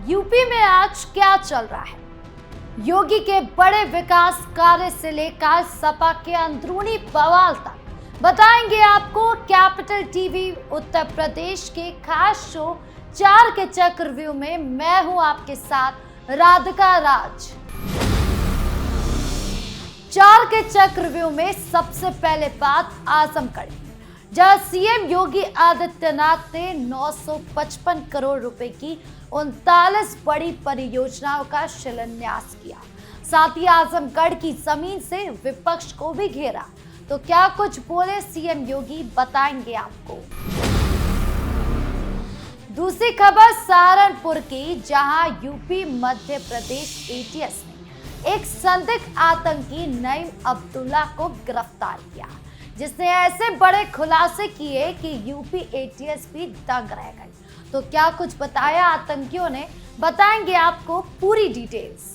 UP में आज क्या चल रहा है? योगी के बड़े विकास कार्य से लेकर सपा के अंदरूनी बवाल तक बताएंगे आपको। कैपिटल टीवी उत्तर प्रदेश के खास शो 4 के चक्रव्यूह में मैं हूं आपके साथ राधिका राज। 4 के चक्रव्यूह में सबसे पहले बात आजमगढ़ की, जहां सीएम योगी आदित्यनाथ ने 955 करोड़ रुपए की 39 बड़ी परियोजनाओं का शिलान्यास किया। साथ ही आजमगढ़ की जमीन से विपक्ष को भी घेरा। तो क्या कुछ बोले सीएम योगी, बताएंगे आपको। दूसरी खबर सहारनपुर की, जहां यूपी मध्य प्रदेश एटीएस ने एक संदिग्ध आतंकी नईम अब्दुल्ला को गिरफ्तार किया, जिसने ऐसे बड़े खुलासे किए कि यूपी एटीएस भी दंग रह गई। तो क्या कुछ बताया आतंकियों ने, बताएंगे आपको पूरी डिटेल्स।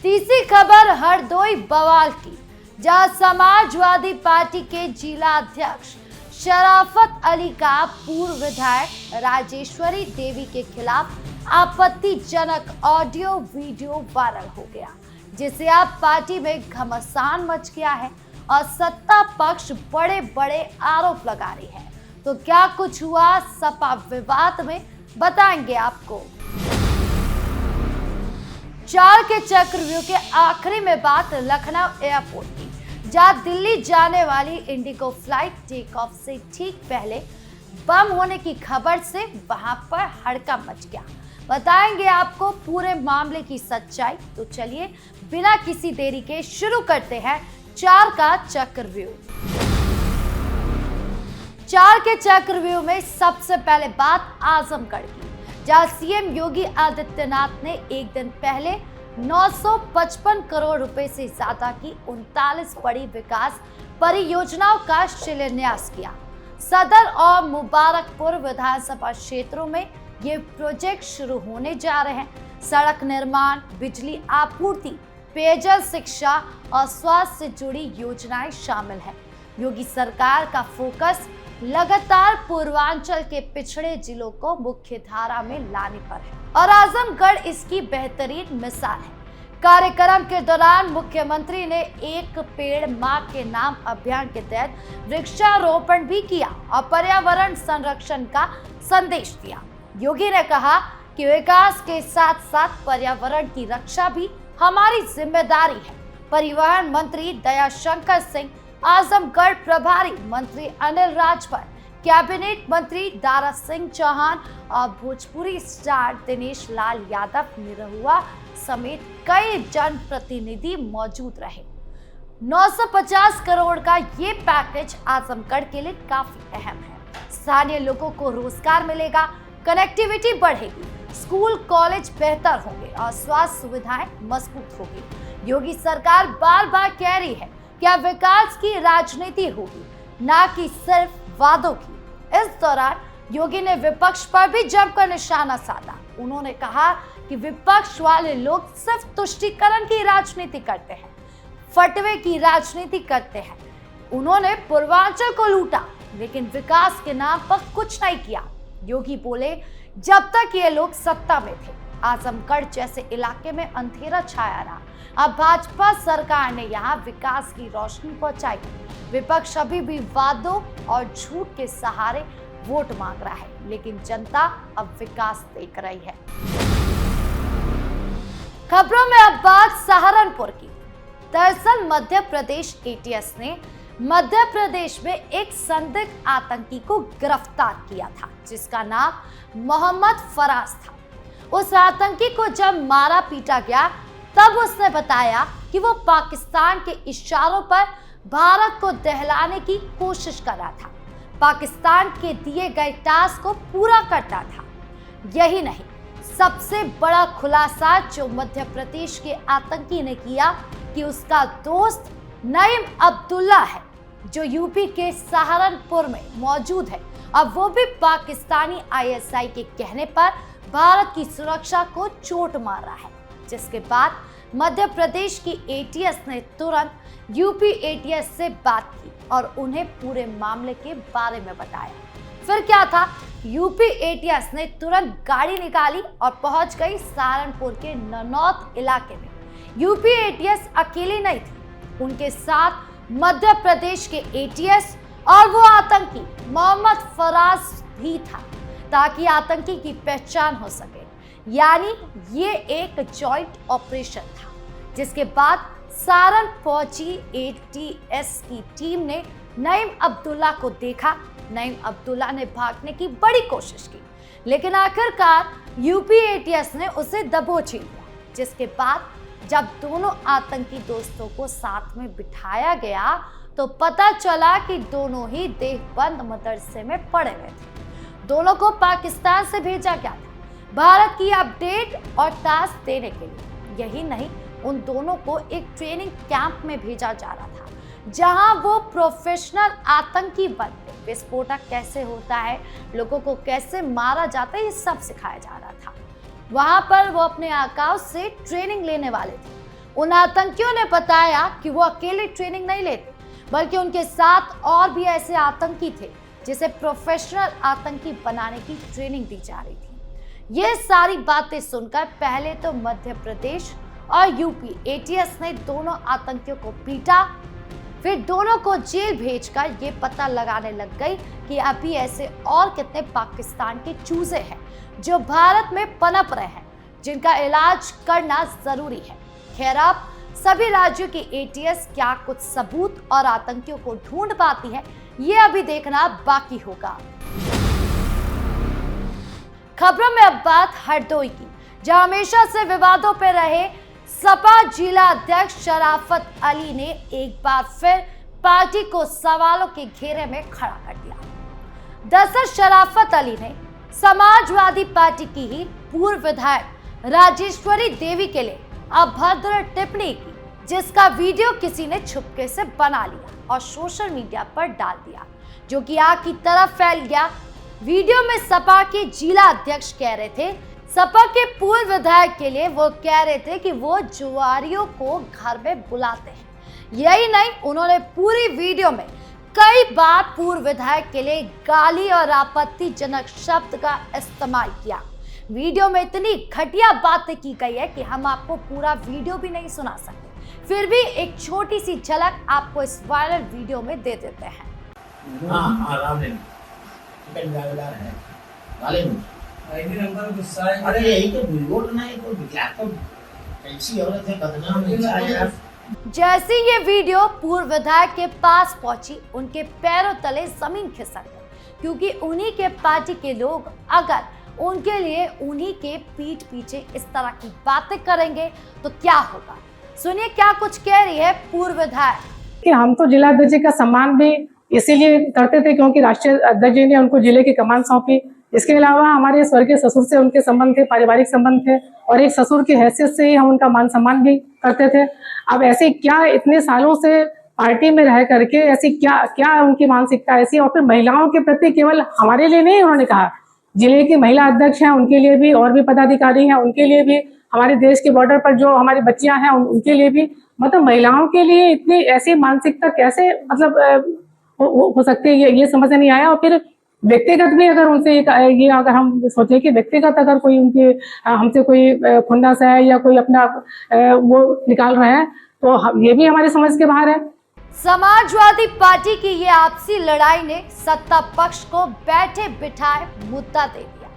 तीसरी खबर हरदोई बवाल की, जहां समाजवादी पार्टी के जिला अध्यक्ष शराफत अली का पूर्व विधायक राजेश्वरी देवी के खिलाफ आपत्तिजनक ऑडियो वीडियो वायरल हो गया, जिससे अब पार्टी में घमासान मच गया है और सत्ता पक्ष बड़े बड़े आरोप लगा रही है। तो क्या कुछ हुआ सपा विवाद में, बताएंगे आपको। 4 के चक्रव्यूह के आखिरी में बात लखनऊ एयरपोर्ट की, जहां दिल्ली जाने वाली इंडिगो फ्लाइट टेक ऑफ से ठीक पहले बम होने की खबर से वहां पर हड़कंप मच गया। बताएंगे आपको पूरे मामले की सच्चाई। तो चलिए बिना किसी देरी के शुरू करते हैं 4 का चक्रव्यूह। 4 के चक्रव्यूह में सबसे पहले बात आजमगढ़ की, जहां सीएम योगी आदित्यनाथ ने एक दिन पहले 955 करोड़ रुपए से ज्यादा की 39 बड़ी विकास परियोजनाओं का शिलान्यास किया। सदर और मुबारकपुर विधानसभा क्षेत्रों में ये प्रोजेक्ट शुरू होने जा रहे हैं। सड़क निर्माण, बिजली आपूर्ति, पेयजल, शिक्षा और स्वास्थ्य से जुड़ी योजनाएं शामिल हैं। योगी सरकार का फोकस लगातार पूर्वांचल के पिछड़े जिलों को मुख्य धारा में लाने पर है और आजमगढ़ इसकी बेहतरीन मिसाल है। कार्यक्रम के दौरान मुख्यमंत्री ने एक पेड़ मां के नाम अभियान के तहत वृक्षारोपण भी किया और पर्यावरण संरक्षण का संदेश दिया। योगी ने कहा कि विकास के साथ साथ पर्यावरण की रक्षा भी हमारी जिम्मेदारी है। परिवहन मंत्री दयाशंकर सिंह, आजमगढ़ प्रभारी मंत्री अनिल राजभर, कैबिनेट मंत्री दारा सिंह चौहान और भोजपुरी स्टार दिनेश लाल यादव, निरहुआ समेत कई जनप्रतिनिधि मौजूद रहे। 950 करोड़ का ये पैकेज आजमगढ़ के लिए काफी अहम है। स्थानीय लोगों को रोजगार मिलेगा, कनेक्टिविटी बढ़ेगी, स्कूल कॉलेज बेहतर होंगे और स्वास्थ्य सुविधाएं मजबूत होगी। योगी सरकार बार बार कह रही है कि अब विकास की राजनीति होगी, ना कि सिर्फ वादों की। इस दौरान योगी ने विपक्ष पर भी जमकर निशाना साधा। उन्होंने कहा कि विपक्ष वाले लोग सिर्फ तुष्टीकरण की राजनीति करते हैं, फटवे की राजनीति करते हैं। उन्होंने पूर्वांचल को लूटा लेकिन विकास के नाम पर कुछ नहीं किया। योगी बोले, जब तक ये लोग सत्ता में थे आजमगढ़ जैसे इलाके में अंधेरा छाया रहा। अब भाजपा सरकार ने यहाँ विकास की रोशनी पहुंचाई। विपक्ष अभी भी वादों और झूठ के सहारे वोट मांग रहा है, लेकिन जनता अब विकास देख रही है। खबरों में अब बात सहारनपुर की। दरअसल मध्य प्रदेश एटीएस ने मध्य प्रदेश में एक संदिग्ध आतंकी को गिरफ्तार किया था, जिसका नाम मोहम्मद फराज था। उस आतंकी को जब मारा पीटा गया तब उसने बताया कि वो पाकिस्तान के इशारों पर भारत को दहलाने की कोशिश कर रहा था, पाकिस्तान के दिए गए टास्क को पूरा करता था। यही नहीं, सबसे बड़ा खुलासा जो मध्य प्रदेश के आतंकी ने किया कि उसका दोस्त नईम अब्दुल्ला है, जो यूपी के सहारनपुर में मौजूद है। अब वो भी पाकिस्तानी आईएसआई के कहने पर भारत की सुरक्षा को चोट मार रहा है, जिसके बाद मध्य प्रदेश की एटीएस ने तुरंत यूपी एटीएस से बात की और उन्हें पूरे मामले के बारे में बताया। फिर क्या था, यूपी एटीएस ने तुरंत गाड़ी निकाली और पहुंच गई सहारनपुर के ननौत इलाके में। यूपी एटीएस अकेली नहीं थी, उनके साथ मध्य प्रदेश के एटीएस और वो आतंकी मोहम्मद फराज भी था, ताकि आतंकी की पहचान हो सके। यानी ये एक जॉइंट ऑपरेशन था, जिसके बाद सारण पहुंची एटीएस की टीम ने नईम अब्दुल्ला को देखा। नईम अब्दुल्ला ने भागने की बड़ी कोशिश की, लेकिन आखिरकार यूपी एटीएस ने उसे दबोच लिया, जिसके बाद जब दोनों आतंकी दोस्तों को साथ में बिठाया गया तो पता चला कि दोनों ही देहबंद मदरसे में पड़े हुए थे। दोनों को पाकिस्तान से भेजा गया था भारत की अपडेट और टास्क देने के लिए। यही नहीं, उन दोनों को एक ट्रेनिंग कैंप में भेजा जा रहा था, जहां वो प्रोफेशनल आतंकी बनते, विस्फोटक कैसे होता है, लोगों को कैसे मारा जाता है, ये सब सिखाया जा रहा था। वहां पर वो अपने आकाश से ट्रेनिंग लेने वाले थे। उन आतंकियों ने बताया कि वो अकेले ट्रेनिंग नहीं लेते, बल्कि उनके साथ और भी ऐसे आतंकी थे जिसे प्रोफेशनल आतंकी बनाने की ट्रेनिंग दी जा रही थी। ये सारी बातें सुनकर पहले तो मध्य प्रदेश और यूपी एटीएस ने दोनों आतंकियों को पीटा, फिर दोनों को जेल भेजकर ये पता लगाने लग गई कि अभी ऐसे और कितने पाकिस्तान के चूजे हैं जो भारत में पनप रहे हैं, जिनका इलाज करना जरूरी है। खैर, अब सभी राज्यों की एटीएस क्या कुछ सबूत और आतंकियों को ढूंढ पाती है, ये अभी देखना बाकी होगा। खबरों में अब बात हरदोई की, जहां हमेशा से विवादों पर रहे सपा जिला अध्यक्ष शराफत अली ने एक बार फिर पार्टी को सवालों के घेरे में खड़ा कर दिया। दरअसल शराफत अली ने समाजवादी पार्टी की ही पूर्व विधायक राजेश्वरी देवी के लिए अभद्र टिप्पणी की, जिसका वीडियो किसी ने छुपके से बना लिया और सोशल मीडिया पर डाल दिया, जो कि आग की तरह फैल गया। वीडियो में सपा के जिला अध्यक्ष कह रहे थे, सपा के पूर्व विधायक के लिए वो कह रहे थे कि वो जुआरियों को घर में बुलाते हैं। यही नहीं, उन्होंने पूरी वीडियो में कई बार पूर्व विधायक के लिए गाली और आपत्तिजनक शब्द का इस्तेमाल किया। वीडियो में इतनी घटिया बातें की गई है कि हम आपको पूरा वीडियो भी नहीं सुना सकते, फिर भी एक छोटी सी झलक आपको इस वायरल वीडियो में दे देते हैं। अरे यही तो वीडियो ना, तो बिल्कुल कैसी औरत है, बदनाम है। जैसे ये वीडियो पूर्व विधायक के पास पहुंची, उनके पैरों तले जमीन खिसक गई, क्योंकि उन्हीं के पार्टी के लोग अगर उनके लिए उन्हीं के पीठ पीछे इस तरह की बातें करेंगे तो क्या होगा। सुनिए क्या कुछ कह रही है पूर्व विधायक। कि हम तो जिला अध्यक्ष का सम्मान भी इसीलिए करते थे क्योंकि राष्ट्रीय अध्यक्ष जी ने उनको जिले की कमान सौंपी। इसके अलावा हमारे स्वर्गीय ससुर से उनके संबंध थे, पारिवारिक संबंध थे, और एक ससुर की हैसियत से ही हम उनका मान सम्मान भी करते थे। अब ऐसे क्या इतने सालों से पार्टी में रह करके ऐसी क्या उनकी मानसिकता ऐसी, और फिर महिलाओं के प्रति केवल हमारे लिए नहीं, उन्होंने कहा जिले की महिला अध्यक्ष हैं उनके लिए भी, और भी पदाधिकारी हैं उनके लिए भी, हमारे देश के बॉर्डर पर जो हमारी बच्चियां हैं उनके लिए भी, मतलब महिलाओं के लिए इतनी ऐसी मानसिकता कैसे मतलब हो सकती है, ये समझ नहीं आया। और फिर व्यक्तिगत भी अगर उनसे ये अगर हम सोचे कि व्यक्तिगत अगर कोई उनके हमसे कोई खुन्नस है या कोई अपना वो निकाल रहे हैं तो ये भी हमारे समझ के बाहर है। समाजवादी पार्टी की ये आपसी लड़ाई ने सत्ता पक्ष को बैठे बिठाए मुद्दा दे दिया।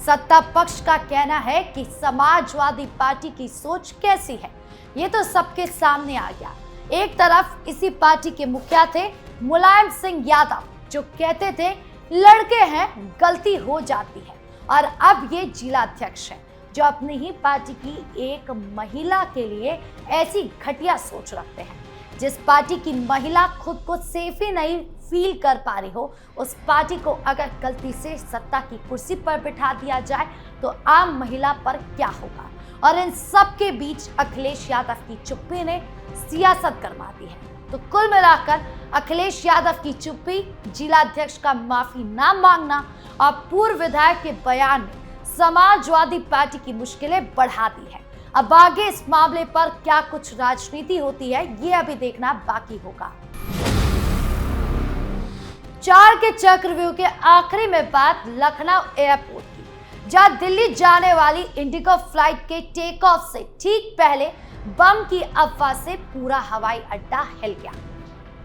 सत्ता पक्ष का कहना है कि समाजवादी पार्टी की सोच कैसी है, ये तो सबके सामने आ गया। एक तरफ इसी पार्टी के मुखिया थे मुलायम सिंह यादव, जो कहते थे लड़के हैं गलती हो जाती है, और अब ये जिला अध्यक्ष है जो अपनी ही पार्टी की एक महिला के लिए ऐसी घटिया सोच रखते हैं। जिस पार्टी की महिला खुद को सेफ ही नहीं फील कर पा रही हो, उस पार्टी को अगर गलती से सत्ता की कुर्सी पर बिठा दिया जाए तो आम महिला पर क्या होगा। और इन सब के बीच अखिलेश यादव की चुप्पी ने सियासत गरमा दी है। तो कुल मिलाकर अखिलेश यादव की चुप्पी, जिला अध्यक्ष का माफी ना मांगना और पूर्व विधायक के बयान ने समाजवादी पार्टी की मुश्किलें बढ़ा दी है। अब आगे इस मामले पर क्या कुछ राजनीति होती है, ये अभी देखना बाकी होगा। 4 के चक्रव्यूह के आखिरी में बात लखनऊ एयरपोर्ट की, जहां दिल्ली जाने वाली इंडिगो फ्लाइट के टेक ऑफ से ठीक पहले बम की अफवाह से पूरा हवाई अड्डा हिल गया।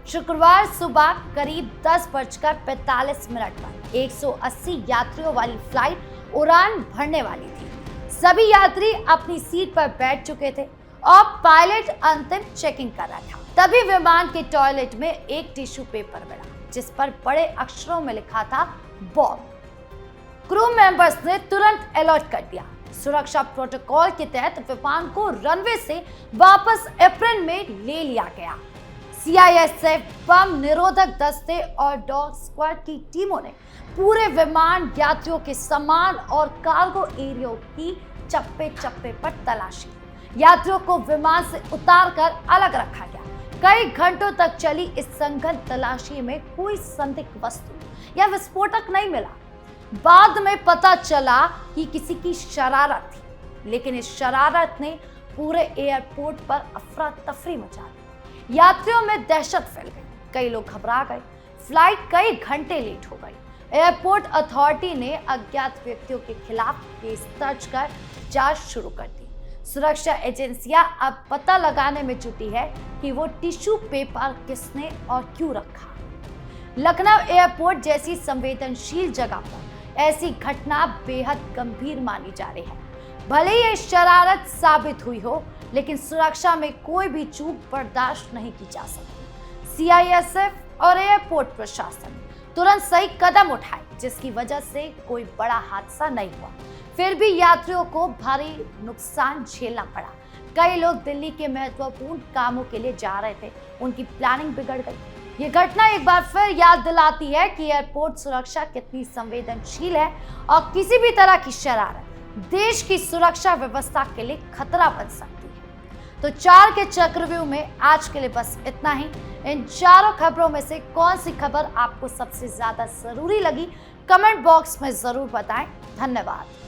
शुक्रवार सुबह करीब 10:45 पर 180 यात्रियों वाली फ्लाइट उड़ान भरने वाली थी। सभी यात्री अपनी सीट पर बैठ चुके थे और पायलट अंतिम चेकिंग कर रहा था। तभी विमान के टॉयलेट में एक टिश्यू पेपर मिला जिस पर बड़े अक्षरों में लिखा था बॉम्ब। क्रू मेंबर्स ने तुरंत अलर्ट कर दिया। सुरक्षा प्रोटोकॉल के तहत विमान को रनवे से वापस एप्रिल में ले लिया गया। सीआईएसएफ, बम निरोधक दस्ते और डॉग स्क्वाड की टीमों ने पूरे विमान, यात्रियों के सामान और कार्गो एरिया की चप्पे चप्पे पर तलाशी। यात्रियों को विमान से उतारकर अलग रखा गया। कई घंटों तक चली इस संघन तलाशी में कोई संदिग्ध वस्तु या विस्फोटक नहीं मिला। बाद में पता चला कि किसी की शरारत थी, लेकिन इस शरारत ने पूरे एयरपोर्ट पर अफरा तफरी मचा दी। यात्रियों में दहशत फैल गई, कई लोग घबरा गए। फ्लाइट कई घंटे लेट हो गई। एयरपोर्ट अथॉरिटी ने अज्ञात व्यक्तियों के खिलाफ केस दर्ज कर जांच शुरू कर दी। सुरक्षा एजेंसियां अब पता लगाने में जुटी है कि वो टिश्यू पेपर किसने और क्यों रखा। लखनऊ एयरपोर्ट जैसी संवेदनशील जगह पर ऐसी घटना बेहद गंभीर मानी जा रही है। भले ही ये शरारत साबित हुई हो, लेकिन सुरक्षा में कोई भी चूक बर्दाश्त नहीं की जा सकती। सीआईएसएफ और एयरपोर्ट प्रशासन तुरंत सही कदम उठाए, जिसकी वजह से कोई बड़ा हादसा नहीं हुआ। फिर भी यात्रियों को भारी नुकसान झेलना पड़ा। कई लोग दिल्ली के महत्वपूर्ण कामों के लिए जा रहे थे, उनकी प्लानिंग बिगड़ गई। ये घटना एक बार फिर याद दिलाती है कि एयरपोर्ट सुरक्षा कितनी संवेदनशील है और किसी भी तरह की शरारत देश की सुरक्षा व्यवस्था के लिए खतरा बन सकती है। तो 4 के चक्रव्यूह में आज के लिए बस इतना ही। इन चारों खबरों में से कौन सी खबर आपको सबसे ज्यादा जरूरी लगी, कमेंट बॉक्स में जरूर बताएं। धन्यवाद।